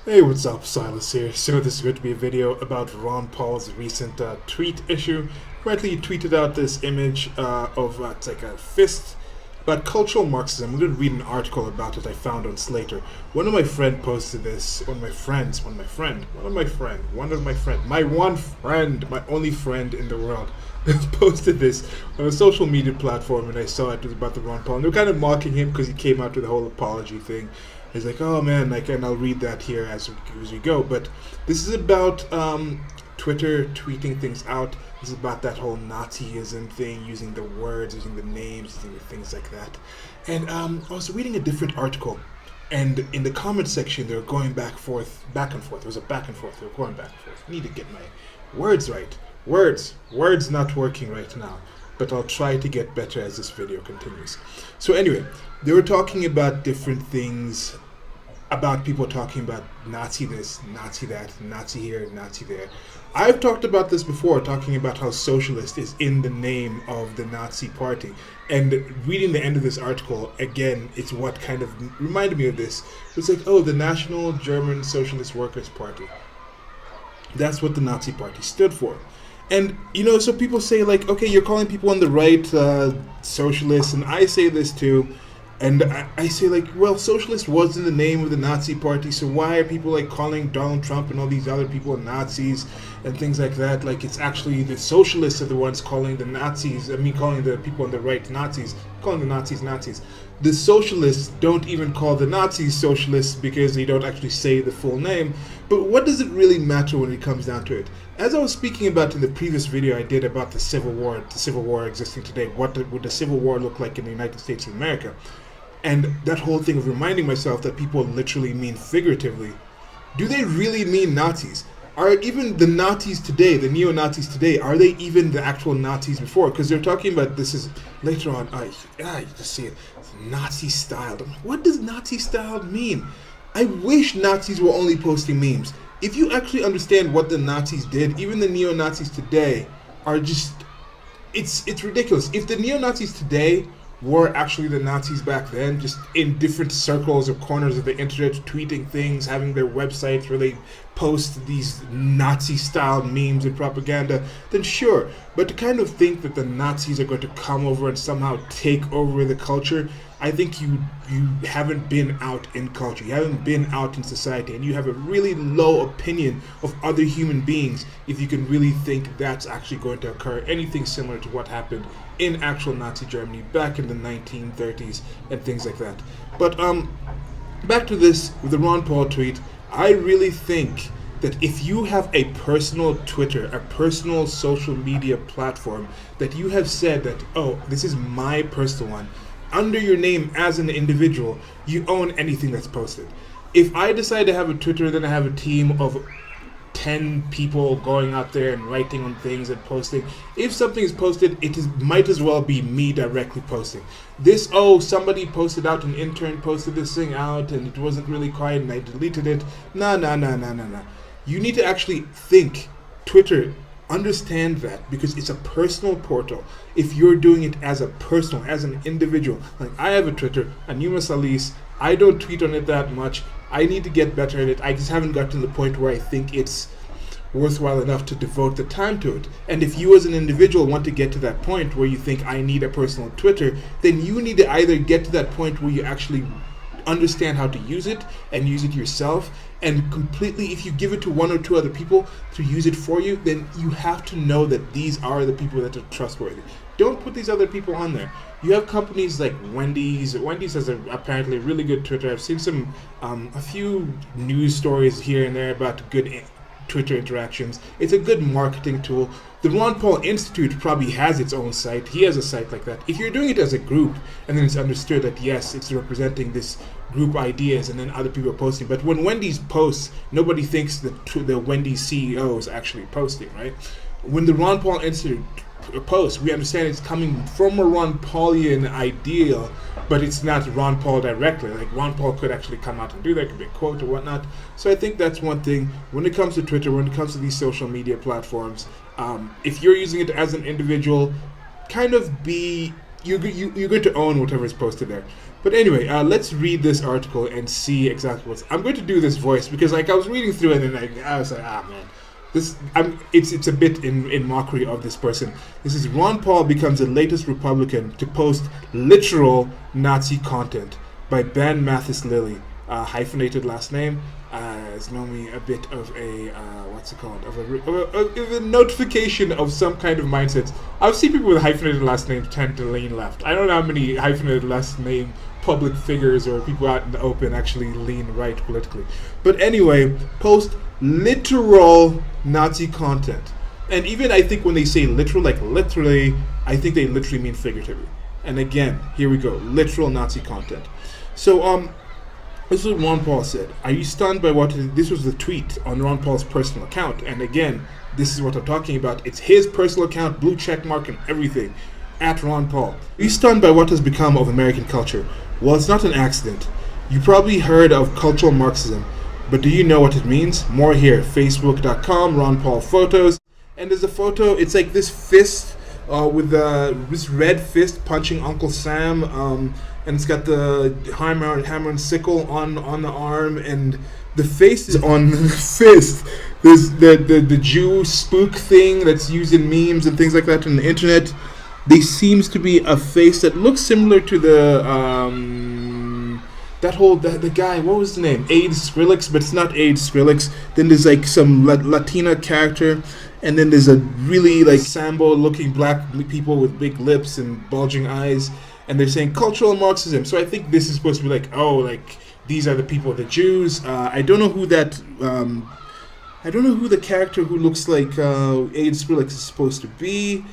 Hey, what's up? Silas here. So this is going to be a video about Ron Paul's recent tweet issue. Apparently, he tweeted out this image of it's like a fist about cultural Marxism. I'm going to read an article about it I found on Slater. One of my friend posted this. One of my friend, my only friend in the world, posted this on a social media platform, and I saw it was about the Ron Paul. And they're kind of mocking him because he came out with the whole apology thing. He's like, oh man, like, and I'll read that here as we go. But this is about Twitter tweeting things out. This is about that whole Nazism thing, using the words, using the names, using the things like that. And I was reading a different article, and in the comment section, they were going back and forth. There was a back and forth. They were going back and forth. I need to get my words right. Words not working right now, but I'll try to get better as this video continues. So anyway, they were talking about different things, about people talking about Nazi this, Nazi that, Nazi here, Nazi there. I've talked about this before, talking about how socialist is in the name of the Nazi party. And reading the end of this article, again, it's what kind of reminded me of this. It's like, oh, the National German Socialist Workers' Party. That's what the Nazi party stood for. And, so people say, like, okay, you're calling people on the right socialists, and I say this too. And I say, like, well, socialist was in the name of the Nazi party, so why are people, like, calling Donald Trump and all these other people Nazis and things like that? Like, it's actually the socialists are the ones calling the Nazis, calling the people on the right Nazis, calling the Nazis Nazis. The socialists don't even call the Nazis socialists because they don't actually say the full name. But what does it really matter when it comes down to it? As I was speaking about in the previous video I did about the Civil War existing today, what would the Civil War look like in the United States of America? And that whole thing of reminding myself that people literally mean figuratively. Do they really mean Nazis? Are even the Nazis today, the neo-Nazis today, are they even the actual Nazis before? Because they're talking about this is later on. You just see it. It's Nazi styled. What does Nazi styled mean? I wish Nazis were only posting memes. If you actually understand what the Nazis did, even the neo-Nazis today are just, it's ridiculous. If the neo-Nazis today were actually the Nazis back then, just in different circles or corners of the internet, tweeting things, having their websites where they post these Nazi-style memes and propaganda, then sure. But to kind of think that the Nazis are going to come over and somehow take over the culture, I think you haven't been out in culture, you haven't been out in society, and you have a really low opinion of other human beings if you can really think that's actually going to occur, anything similar to what happened in actual Nazi Germany back in the 1930s and things like that. But back to this with the Ron Paul tweet, I really think that if you have a personal Twitter, a personal social media platform, that you have said that, oh, this is my personal one, under your name as an individual, you own anything that's posted. If I decide to have a Twitter, then I have a team of 10 people going out there and writing on things and posting. If something is posted, might as well be me directly posting. Somebody posted out, an intern posted this thing out and it wasn't really quiet and I deleted it. Nah. You need to actually think. Twitter, understand that, because it's a personal portal. If you're doing it as an individual, like I have a Twitter, Anuma Salis, I don't tweet on it that much. I need to get better at it. I just haven't got to the point where I think it's worthwhile enough to devote the time to it. And if you as an individual want to get to that point where you think I need a personal Twitter, then you need to either get to that point where you actually understand how to use it and use it yourself, and completely, if you give it to one or two other people to use it for you, then you have to know that these are the people that are trustworthy. Don't put these other people on there. You have companies like Wendy's. Wendy's has apparently a really good Twitter. I've seen a few news stories here and there about good Twitter interactions. It's a good marketing tool. The Ron Paul Institute probably has its own site. He has a site like that. If you're doing it as a group, and then it's understood that yes, it's representing this group ideas, and then other people are posting. But when Wendy's posts, nobody thinks that the Wendy's CEO is actually posting, right? When the Ron Paul Institute posts, we understand it's coming from a Ron Paulian idea, but it's not Ron Paul directly. Like Ron Paul could actually come out and do that, could be a quote or whatnot. So I think that's one thing when it comes to Twitter, when it comes to these social media platforms. If you're using it as an individual, kind of be you're going to own whatever is posted there. But anyway, let's read this article and see exactly what's. I'm going to do this voice because like I was reading through it and I was like, man, it's a bit in mockery of this person. This is Ron Paul becomes the latest Republican to post literal Nazi content by Ben Mathis Lilly, hyphenated last name. It's normally a bit of a what's it called of a notification of some kind of mindset. I've seen people with hyphenated last names tend to lean left. I don't know how many hyphenated last name public figures or people out in the open actually lean right politically. But anyway, post literal Nazi content. And even I think when they say literal, like literally, I think they literally mean figuratively. And again, here we go, literal Nazi content. So this is what Ron Paul said. Are you stunned by what this was the tweet on Ron Paul's personal account? And again, this is what I'm talking about. It's his personal account, blue check mark and everything, at Ron Paul. Are you stunned by what has become of American culture? Well, it's not an accident. You probably heard of cultural Marxism, but do you know what it means? More here, facebook.com, Ron Paul photos. And there's a photo, it's like this fist with this red fist punching Uncle Sam, and it's got the hammer and sickle on the arm, and the face is on the fist. There's the Jew spook thing that's used in memes and things like that on the internet. There seems to be a face that looks similar to the the guy, what was the name? AIDS Skrillex, but it's not AIDS Skrillex. Then there's like some Latina character, and then there's a really like Sambo looking black people with big lips and bulging eyes, and they're saying cultural Marxism. So I think this is supposed to be like, oh, like these are the people, the Jews. I don't know who that I don't know who the character who looks like AIDS Skrillex is supposed to be.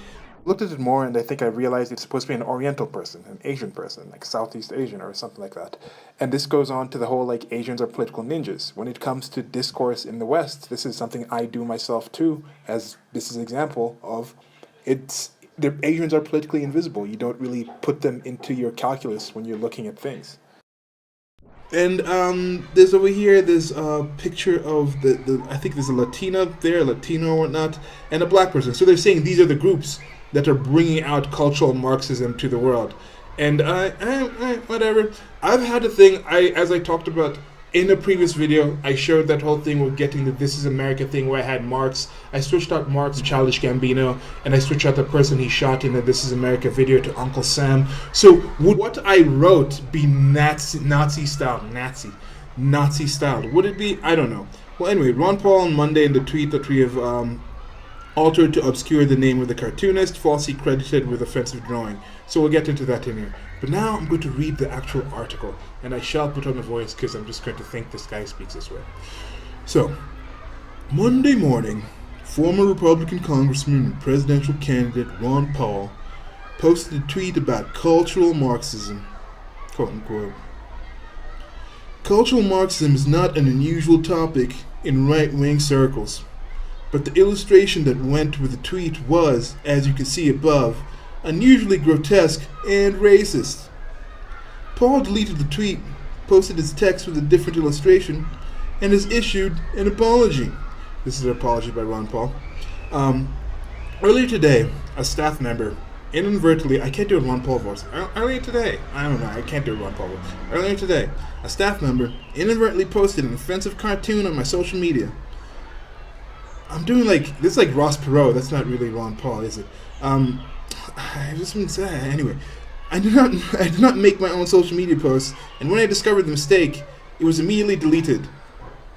Looked at it more and I think I realized it's supposed to be an Oriental person, an Asian person, like Southeast Asian or something like that. And this goes on to the whole like Asians are political ninjas. When it comes to discourse in the West, this is something I do myself too, as this is an example of the Asians are politically invisible. You don't really put them into your calculus when you're looking at things. And there's over here, there's a picture of the I think there's a Latina there, Latino or whatnot, and a black person. So they're saying these are the groups that are bringing out cultural Marxism to the world. And whatever. I've had a thing, as I talked about in a previous video, I showed that whole thing with getting the This Is America thing where I had Marx. I switched out Marx to Childish Gambino, and I switched out the person he shot in the This Is America video to Uncle Sam. So would what I wrote be Nazi style? Nazi style. Would it be? I don't know. Well, anyway, Ron Paul on Monday in the tweet that we have altered to obscure the name of the cartoonist, falsely credited with offensive drawing. So we'll get into that in here. But now I'm going to read the actual article, and I shall put on a voice because I'm just going to think this guy speaks this way. So, Monday morning, former Republican Congressman and presidential candidate Ron Paul posted a tweet about cultural Marxism, quote unquote. Cultural Marxism is not an unusual topic in right-wing circles. But the illustration that went with the tweet was, as you can see above, unusually grotesque and racist. Paul deleted the tweet, posted his text with a different illustration, and has issued an apology. This is an apology by Ron Paul. Earlier today, a staff member inadvertently, I can't do a Ron Paul voice. Earlier today, I don't know, I can't do a Ron Paul voice. Earlier today, a staff member inadvertently posted an offensive cartoon on my social media. I'm doing like, this is like Ross Perot, that's not really Ron Paul, is it? I just want to say, anyway, I did not make my own social media posts, and when I discovered the mistake, it was immediately deleted.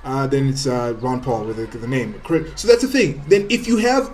Then it's Ron Paul with the name. So that's the thing. Then if you have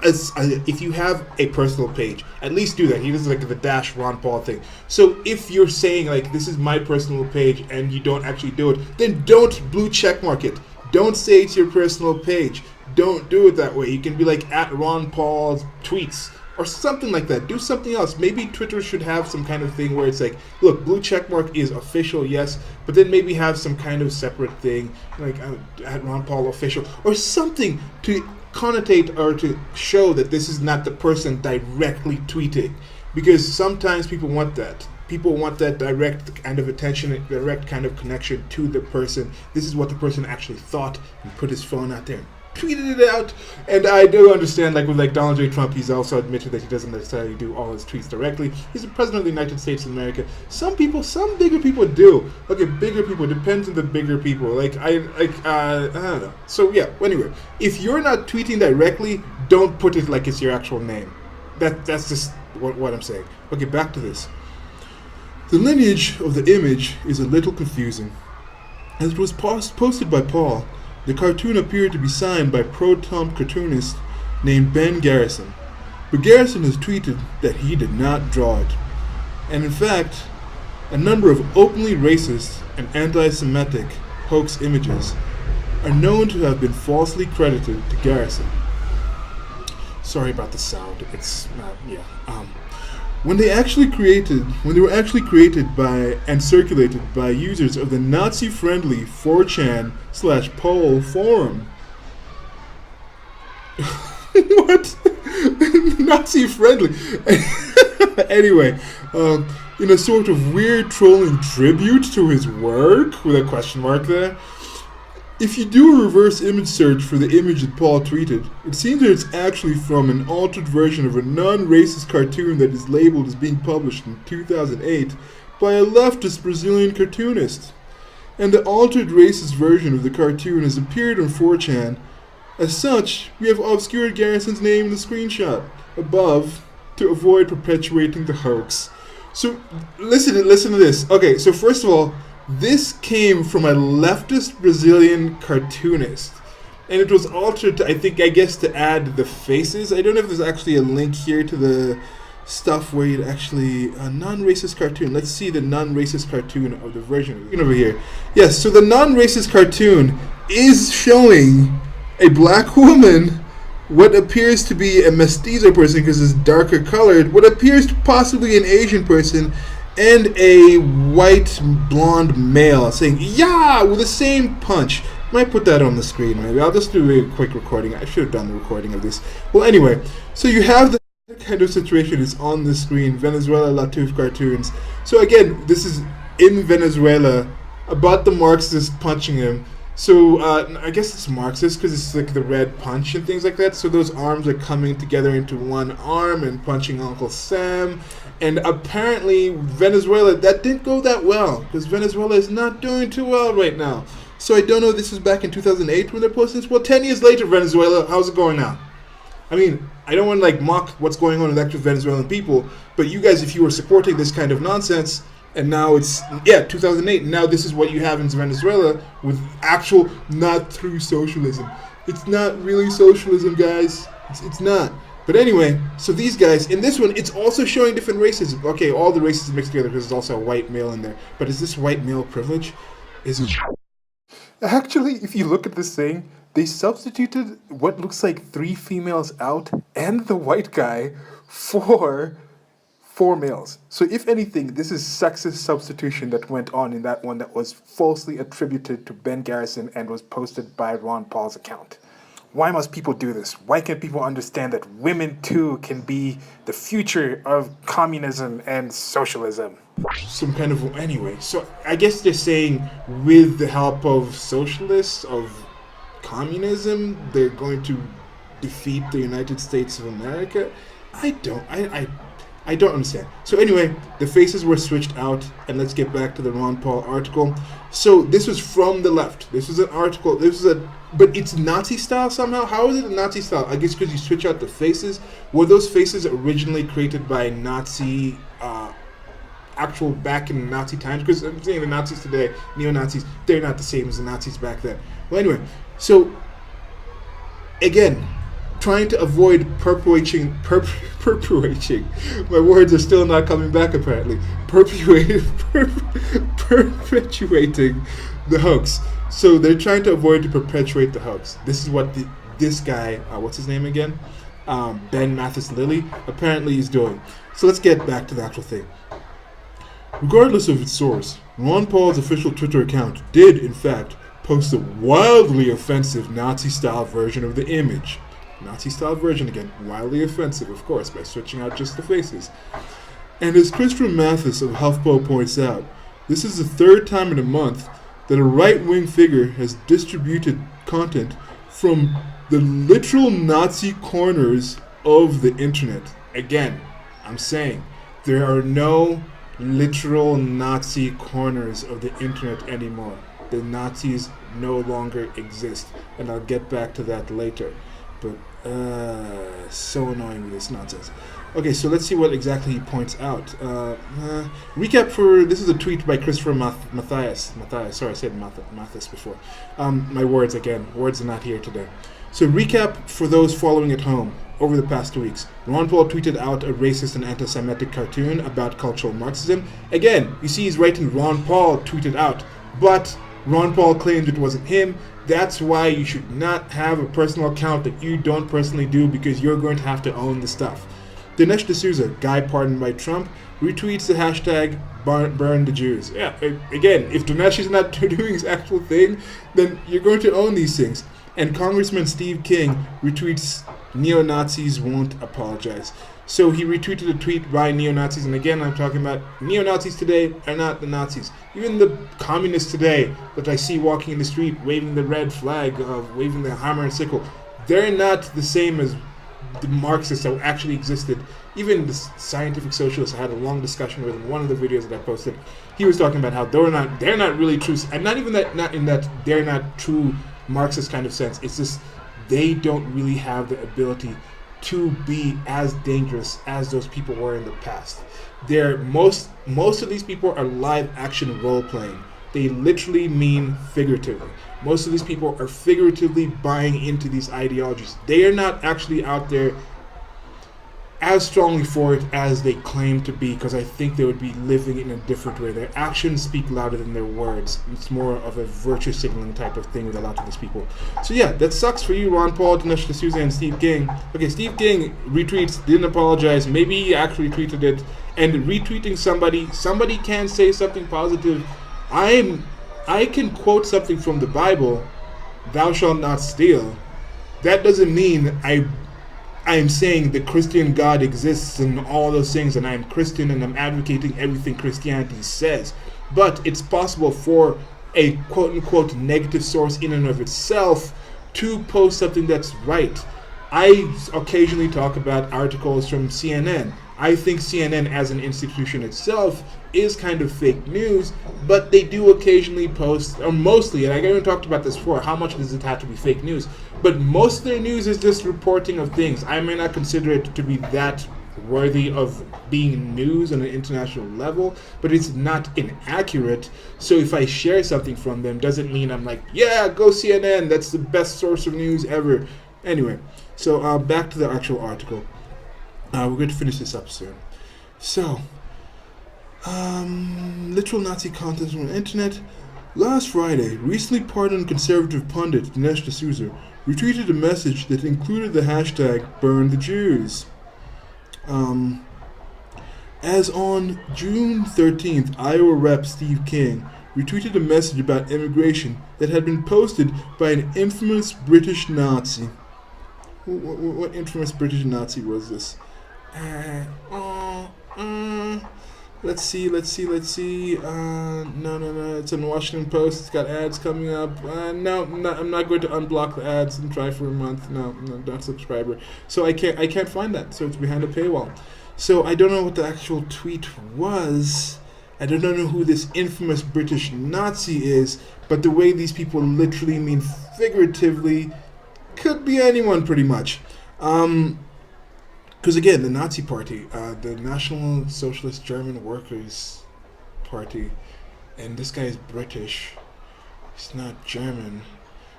a personal page, at least do that. He does like the dash Ron Paul thing. So if you're saying like this is my personal page and you don't actually do it, then don't blue check mark it. Don't say it's your personal page. Don't do it that way. You can be like at Ron Paul's tweets or something like that. Do something else. Maybe Twitter should have some kind of thing where it's like, look, blue checkmark is official, yes, but then maybe have some kind of separate thing like at Ron Paul official or something to connotate or to show that this is not the person directly tweeting, because sometimes people want that. People want that direct kind of attention, direct kind of connection to the person. This is what the person actually thought and put his phone out there and tweeted it out. And I do understand, like with like Donald J. Trump, he's also admitted that he doesn't necessarily do all his tweets directly. He's the president of the United States of America. Some bigger people do. Okay, bigger people, depends on the bigger people. Like I don't know. So yeah, anyway, if you're not tweeting directly, don't put it like it's your actual name. That's just what I'm saying. Okay, back to this. The lineage of the image is a little confusing. As it was posted by Paul, the cartoon appeared to be signed by pro-Trump cartoonist named Ben Garrison. But Garrison has tweeted that he did not draw it. And in fact, a number of openly racist and anti-Semitic hoax images are known to have been falsely credited to Garrison. Sorry about the sound. It's not, When they were actually created by and circulated by users of the Nazi-friendly 4chan/Pol forum. What? Nazi-friendly. Anyway, in a sort of weird trolling tribute to his work, with a question mark there. If you do a reverse image search for the image that Paul tweeted, it seems that it's actually from an altered version of a non-racist cartoon that is labeled as being published in 2008 by a leftist Brazilian cartoonist. And the altered racist version of the cartoon has appeared on 4chan. As such, we have obscured Garrison's name in the screenshot above to avoid perpetuating the hoax. So, listen to this. Okay, so first of all, this came from a leftist Brazilian cartoonist, and it was altered to, I guess to add the faces. I don't know if there's actually a link here to the stuff where you'd actually, a non-racist cartoon. Let's see the non-racist cartoon of the version over here. Yes, so the non-racist cartoon is showing a black woman, what appears to be a mestizo person because it's darker colored, what appears to possibly an Asian person, and a white blonde male saying "yeah" with the same punch. Might put that on the screen maybe. I'll just do a quick recording. I should have done the recording of this. Well, anyway, so you have the kind of situation is on the screen. Venezuela Latuf cartoons. So again, this is in Venezuela about the Marxist punching him. So I guess it's Marxist because it's like the red punch and things like that. So those arms are coming together into one arm and punching Uncle Sam. And apparently Venezuela, that didn't go that well because Venezuela is not doing too well right now. So I don't know, this was back in 2008 when they're posting this. Well, 10 years later, Venezuela, how's it going now? I mean, I don't want to like mock what's going on with actual Venezuelan people, but you guys, if you were supporting this kind of nonsense, and now it's, 2008, and now this is what you have in Venezuela with actual, not true socialism. It's not really socialism, guys. It's not. But anyway, so these guys, in this one, it's also showing different races. Okay, all the races mixed together because there's also a white male in there. But is this white male privilege? Actually, if you look at this thing, they substituted what looks like 3 females out and the white guy for 4 males. So if anything, this is sexist substitution that went on in that one that was falsely attributed to Ben Garrison and was posted by Ron Paul's account. Why must people do this? Why can't people understand that women too can be the future of communism and socialism? Some kind of, anyway, so I guess they're saying with the help of socialists, of communism, they're going to defeat the United States of America? I don't understand. So anyway, the faces were switched out, and let's get back to the Ron Paul article. So this was from the left. This was an article. But it's Nazi style somehow. How is it a Nazi style? I guess because you switch out the faces. Were those faces originally created by Nazi, actual back in Nazi times? Because I'm saying the Nazis today, neo-Nazis, they're not the same as the Nazis back then. Well, anyway, so again, trying to avoid perpetuating. My words are still not coming back apparently. Perpetuating the hoax. So they're trying to avoid to perpetuate the hoax. This is what this guy, what's his name again? Ben Mathis Lilly, apparently is doing. So let's get back to the actual thing. Regardless of its source, Ron Paul's official Twitter account did, in fact, post a wildly offensive Nazi-style version of the image. Nazi-style version again, wildly offensive, of course, by switching out just the faces. And as Christopher Mathis of HuffPo points out, this is the 3rd time in a month that a right-wing figure has distributed content from the literal Nazi corners of the internet. Again, I'm saying there are no literal Nazi corners of the internet anymore. The Nazis no longer exist, and I'll get back to that later. But so annoying with this nonsense. Okay, so let's see what exactly he points out. Recap for this is a tweet by Christopher Matthias. Sorry, I said Matthias before. My words are not here today. So recap for those following at home. Over the past 2 weeks, Ron Paul tweeted out a racist and anti-Semitic cartoon about cultural Marxism. Again, you see he's writing Ron Paul tweeted out, but Ron Paul claimed it wasn't him. That's why you should not have a personal account that you don't personally do, because you're going to have to own the stuff. Dinesh D'Souza, guy pardoned by Trump, retweets the hashtag burn the Jews. Yeah, again, if Dinesh is not doing his actual thing, then you're going to own these things. And Congressman Steve King retweets neo-Nazis won't apologize. So he retweeted a tweet by neo-Nazis, and again I'm talking about neo-Nazis today are not the Nazis. Even the communists today that I see walking in the street waving the red flag, waving the hammer and sickle, they're not the same as the Marxists that actually existed. Even the scientific socialists, I had a long discussion with in one of the videos that I posted. He was talking about how they're not really true, and not even that, not in that they're not true Marxist kind of sense. It's just they don't really have the ability to be as dangerous as those people were in the past. Most of these people are live action role playing. They literally mean figuratively. Most of these people are figuratively buying into these ideologies. They are not actually out there as strongly for it as they claim to be, because I think they would be living in a different way. Their actions speak louder than their words. It's more of a virtue signaling type of thing with a lot of these people. So yeah, that sucks for you, Ron Paul, Dinesh D'Souza, and Steve King. Okay, Steve King retweets, didn't apologize. Maybe he actually tweeted it. And retweeting somebody can say something positive. I can quote something from the Bible, thou shalt not steal. That doesn't mean I'm saying the Christian God exists and all those things, and I'm Christian and I'm advocating everything Christianity says. But it's possible for a quote-unquote negative source in and of itself to post something that's right. I occasionally talk about articles from CNN. I think CNN as an institution itself is kind of fake news, but they do occasionally post, or mostly, and I even talked about this before, how much does it have to be fake news? But most of their news is just reporting of things. I may not consider it to be that worthy of being news on an international level, but it's not inaccurate. So if I share something from them, doesn't mean I'm like, yeah, go CNN, that's the best source of news ever. Anyway, so back to the actual article. We're going to finish this up soon. So, literal Nazi content on the internet. Last Friday, recently pardoned conservative pundit Dinesh D'Souza retweeted a message that included the hashtag burn the Jews. As on June 13th, Iowa Rep. Steve King retweeted a message about immigration that had been posted by an infamous British Nazi. What infamous British Nazi was this? Let's see. No. It's in the Washington Post. It's got ads coming up. No, I'm not going to unblock the ads and try for a month. No, not subscriber. So I can't find that. So it's behind a paywall. So I don't know what the actual tweet was. I don't know who this infamous British Nazi is. But the way these people literally mean figuratively could be anyone pretty much. Because again, the Nazi Party, the National Socialist German Workers' Party, and this guy is British. He's not German,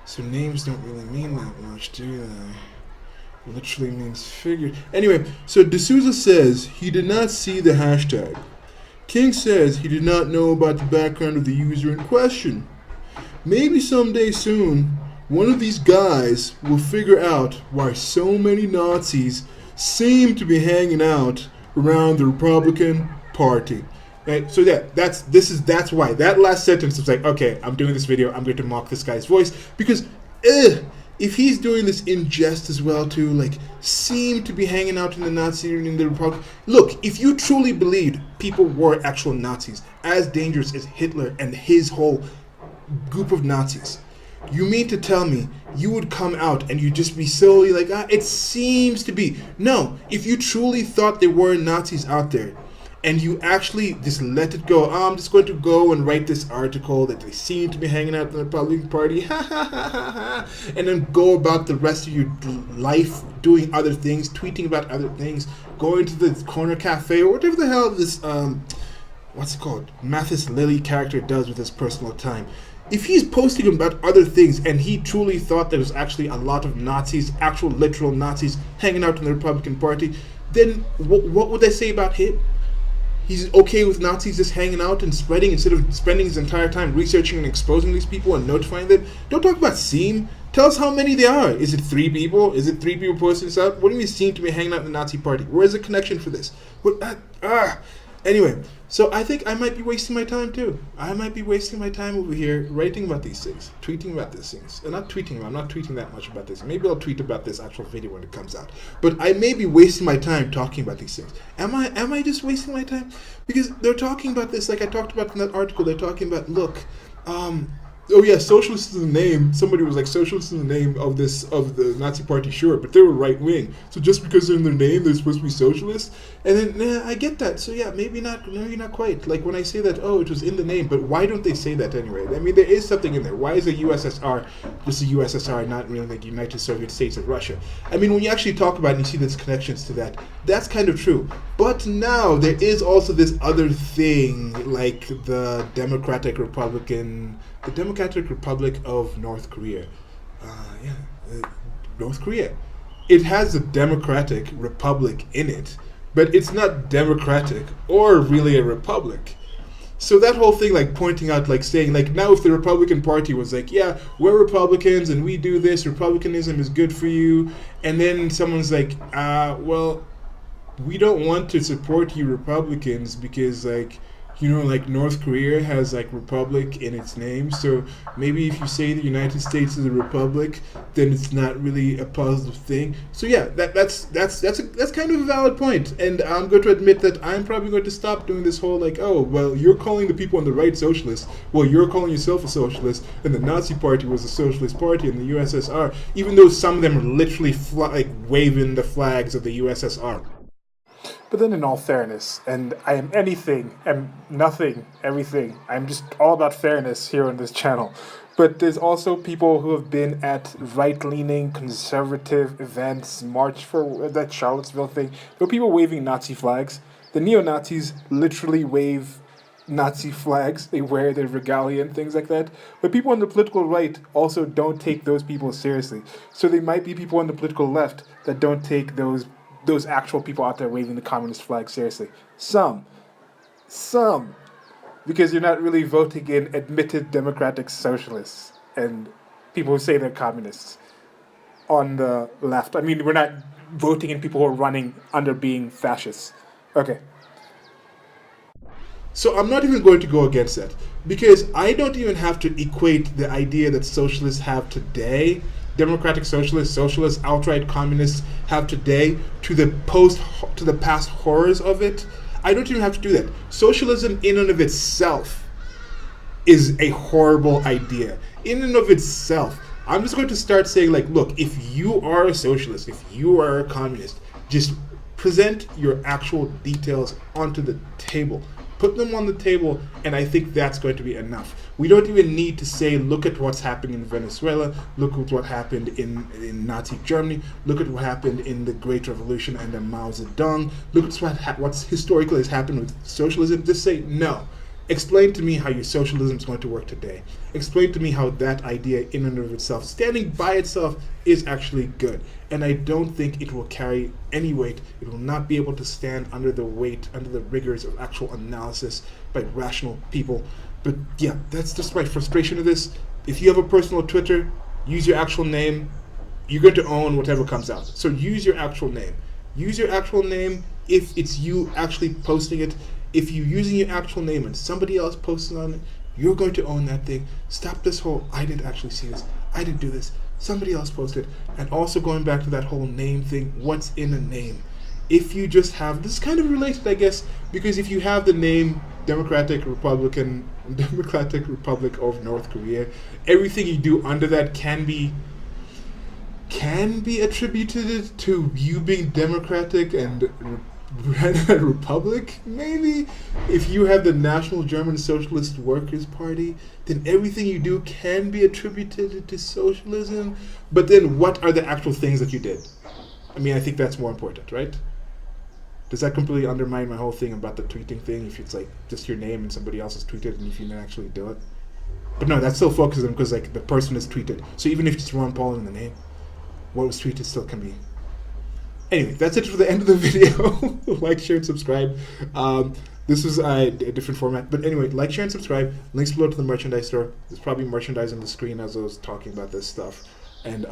so names don't really mean that much, do they? Literally means figure. Anyway, so D'Souza says he did not see the hashtag. King says he did not know about the background of the user in question. Maybe someday soon, one of these guys will figure out why so many Nazis seem to be hanging out around the Republican Party. Right? So that's why that last sentence was like, okay, I'm doing this video, I'm going to mock this guy's voice, because if he's doing this in jest as well too, like seem to be hanging out in the Nazi in the Republic. Look, if you truly believed people were actual Nazis, as dangerous as Hitler and his whole group of Nazis, you mean to tell me you would come out and you'd just be solely like, it seems to be. No, if you truly thought there were Nazis out there, and you actually just let it go. I'm just going to go and write this article that they seem to be hanging out in the Republican Party, and then go about the rest of your life doing other things, tweeting about other things, going to the corner cafe or whatever the hell this what's it called, Mathis Lilly character does with his personal time. If he's posting about other things and he truly thought there was actually a lot of Nazis, actual literal Nazis, hanging out in the Republican Party, then what would they say about him? He's okay with Nazis just hanging out and spreading instead of spending his entire time researching and exposing these people and notifying them. Don't talk about seem. Tell us how many there are. Is it 3 people? Is it 3 people posting this out? What do you mean seem to be hanging out in the Nazi party? Where's the connection for this? Anyway, so I think I might be wasting my time too. I might be wasting my time over here writing about these things, tweeting about these things. And not tweeting, I'm not tweeting that much about this. Maybe I'll tweet about this actual video when it comes out. But I may be wasting my time talking about these things. Am I just wasting my time? Because they're talking about this, like I talked about in that article, they're talking about, look, oh yeah, socialist is the name. Somebody was like, socialist is the name of the Nazi party, sure, but they were right wing. So just because they're in their name, they're supposed to be socialist. And then I get that. So yeah, maybe not quite. Like when I say that, oh, it was in the name, but why don't they say that anyway? I mean, there is something in there. Why is the USSR just the USSR, not really like United Soviet States of Russia? I mean, when you actually talk about it and you see there's connections to that, that's kind of true. But now there is also this other thing, like the Democratic Republic of North Korea. North Korea. It has a Democratic Republic in it, but it's not democratic or really a republic. So that whole thing, like pointing out, like saying, like now if the Republican Party was like, yeah, we're Republicans and we do this, Republicanism is good for you, and then someone's like, well, we don't want to support you Republicans because like, you know, like North Korea has like republic in its name, so maybe if you say the United States is a republic, then it's not really a positive thing. So yeah, that's kind of a valid point, and I'm going to admit that I'm probably going to stop doing this whole like, oh, well, you're calling the people on the right socialists, well, you're calling yourself a socialist, and the Nazi party was a socialist party in the USSR, even though some of them are literally waving the flags of the USSR. But then in all fairness, and I am anything and nothing, everything, I'm just all about fairness here on this channel. But there's also people who have been at right-leaning conservative events, March for that Charlottesville thing. There were people waving Nazi flags. The neo-Nazis literally wave Nazi flags. They wear their regalia and things like that. But people on the political right also don't take those people seriously. So there might be people on the political left that don't take those actual people out there waving the communist flag seriously. Some. Because you're not really voting in admitted democratic socialists and people who say they're communists on the left. I mean, we're not voting in people who are running under being fascists. Okay. So I'm not even going to go against that, because I don't even have to equate the idea that socialists have today, democratic socialists, outright communists have today, to the past horrors of it. I don't even have to do that. Socialism in and of itself is a horrible idea. In and of itself. I'm just going to start saying, like, look, if you are a socialist, if you are a communist, just present your actual details onto the table. Put them on the table, and I think that's going to be enough. We don't even need to say, look at what's happening in Venezuela, look at what happened in Nazi Germany, look at what happened in the Great Revolution under Mao Zedong, look at what's historically has happened with socialism. Just say, no. Explain to me how your socialism is going to work today. Explain to me how that idea in and of itself, standing by itself, is actually good. And I don't think it will carry any weight. It will not be able to stand under the weight, under the rigors of actual analysis by rational people. But yeah, that's just my frustration with this. If you have a personal Twitter, use your actual name. You're going to own whatever comes out. So use your actual name. Use your actual name if it's you actually posting it. If you're using your actual name and somebody else posting on it, you're going to own that thing. Stop this whole, I didn't actually see this, I didn't do this, somebody else posted. And also going back to that whole name thing, what's in a name? If you just have, this is kind of related, I guess, because if you have the name Democratic Republic of North Korea, everything you do under that can be can be attributed to you being democratic and a republic, maybe. If you have the National German Socialist Workers' Party, then everything you do can be attributed to socialism. But then what are the actual things that you did? I mean, I think that's more important, right? Does that completely undermine my whole thing about the tweeting thing if it's like just your name and somebody else has tweeted and if you didn't actually do it? But no, that still focuses on because like the person is tweeted. So even if it's Ron Paul in the name, what was tweeted still can be. Anyway, that's it for the end of the video. Like, share, and subscribe. This was a different format. But anyway, like, share, and subscribe. Links below to the merchandise store. There's probably merchandise on the screen as I was talking about this stuff. And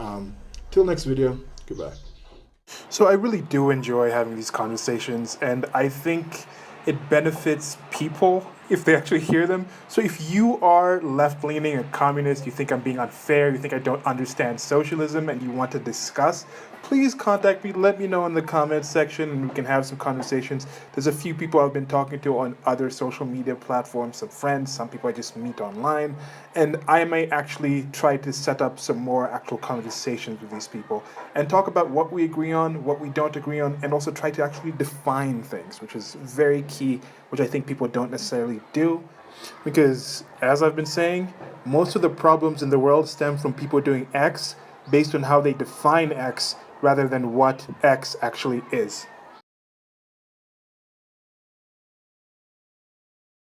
till next video, goodbye. So I really do enjoy having these conversations, and I think it benefits people if they actually hear them. So if you are left-leaning, a communist, you think I'm being unfair, you think I don't understand socialism, and you want to discuss, please contact me. Let me know in the comments section, and we can have some conversations. There's a few people I've been talking to on other social media platforms, some friends, some people I just meet online, and I may actually try to set up some more actual conversations with these people and talk about what we agree on, what we don't agree on, and also try to actually define things, which is very key, which I think people don't necessarily do. Because, as I've been saying, most of the problems in the world stem from people doing X based on how they define X rather than what X actually is.